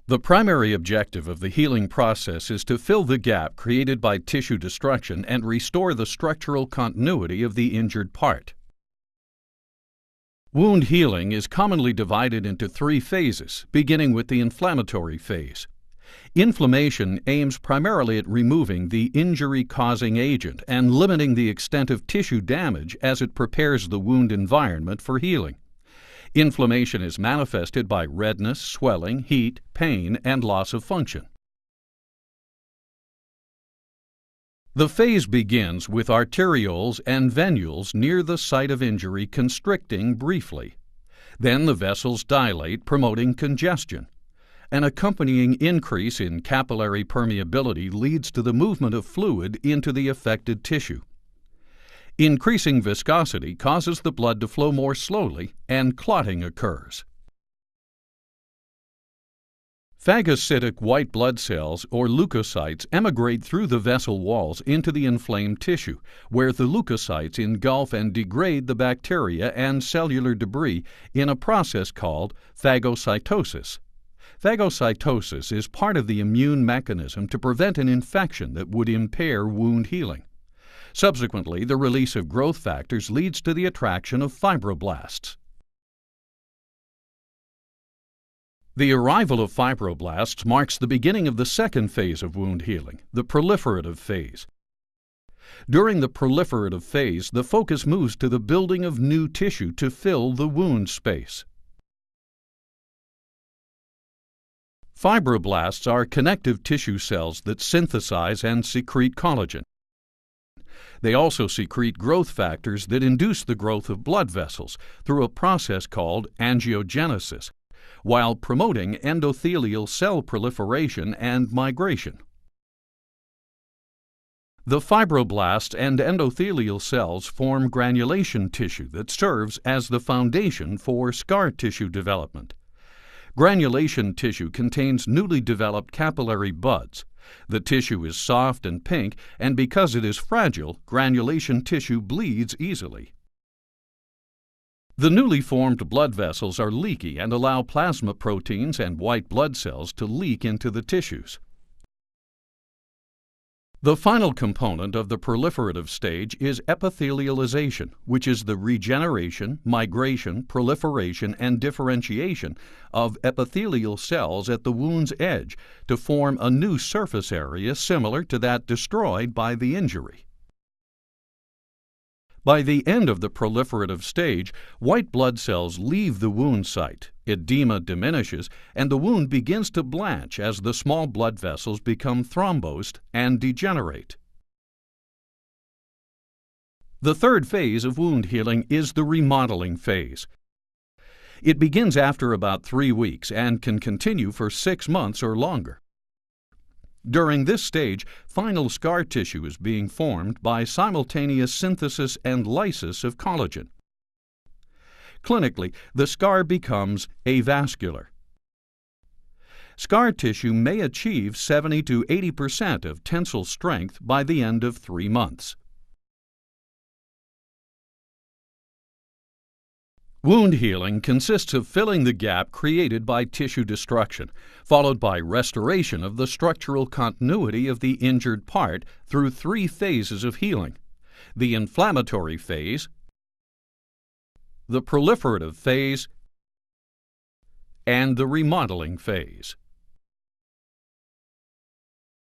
The primary objective of the healing process is to fill the gap created by tissue destruction and restore the structural continuity of the injured part. Wound healing is commonly divided into 3 phases, beginning with the inflammatory phase. Inflammation aims primarily at removing the injury-causing agent and limiting the extent of tissue damage as it prepares the wound environment for healing. Inflammation is manifested by redness, swelling, heat, pain, and loss of function. The phase begins with arterioles and venules near the site of injury constricting briefly. Then the vessels dilate, promoting congestion. An accompanying increase in capillary permeability leads to the movement of fluid into the affected tissue. Increasing viscosity causes the blood to flow more slowly, and clotting occurs. Phagocytic white blood cells, or leukocytes, emigrate through the vessel walls into the inflamed tissue, where the leukocytes engulf and degrade the bacteria and cellular debris in a process called phagocytosis. Phagocytosis is part of the immune mechanism to prevent an infection that would impair wound healing. Subsequently, the release of growth factors leads to the attraction of fibroblasts. The arrival of fibroblasts marks the beginning of the second phase of wound healing, the proliferative phase. During the proliferative phase, the focus moves to the building of new tissue to fill the wound space. Fibroblasts are connective tissue cells that synthesize and secrete collagen. They also secrete growth factors that induce the growth of blood vessels through a process called angiogenesis, while promoting endothelial cell proliferation and migration. The fibroblasts and endothelial cells form granulation tissue that serves as the foundation for scar tissue development. Granulation tissue contains newly developed capillary buds. The tissue is soft and pink, and because it is fragile, granulation tissue bleeds easily. The newly formed blood vessels are leaky and allow plasma proteins and white blood cells to leak into the tissues. The final component of the proliferative stage is epithelialization, which is the regeneration, migration, proliferation, and differentiation of epithelial cells at the wound's edge to form a new surface area similar to that destroyed by the injury. By the end of the proliferative stage, white blood cells leave the wound site, edema diminishes, and the wound begins to blanch as the small blood vessels become thrombosed and degenerate. The third phase of wound healing is the remodeling phase. It begins after about 3 weeks and can continue for 6 months or longer. During this stage, final scar tissue is being formed by simultaneous synthesis and lysis of collagen. Clinically, the scar becomes avascular. Scar tissue may achieve 70 to 80% of tensile strength by the end of 3 months. Wound healing consists of filling the gap created by tissue destruction, followed by restoration of the structural continuity of the injured part through 3 phases of healing: the inflammatory phase, the proliferative phase, and the remodeling phase.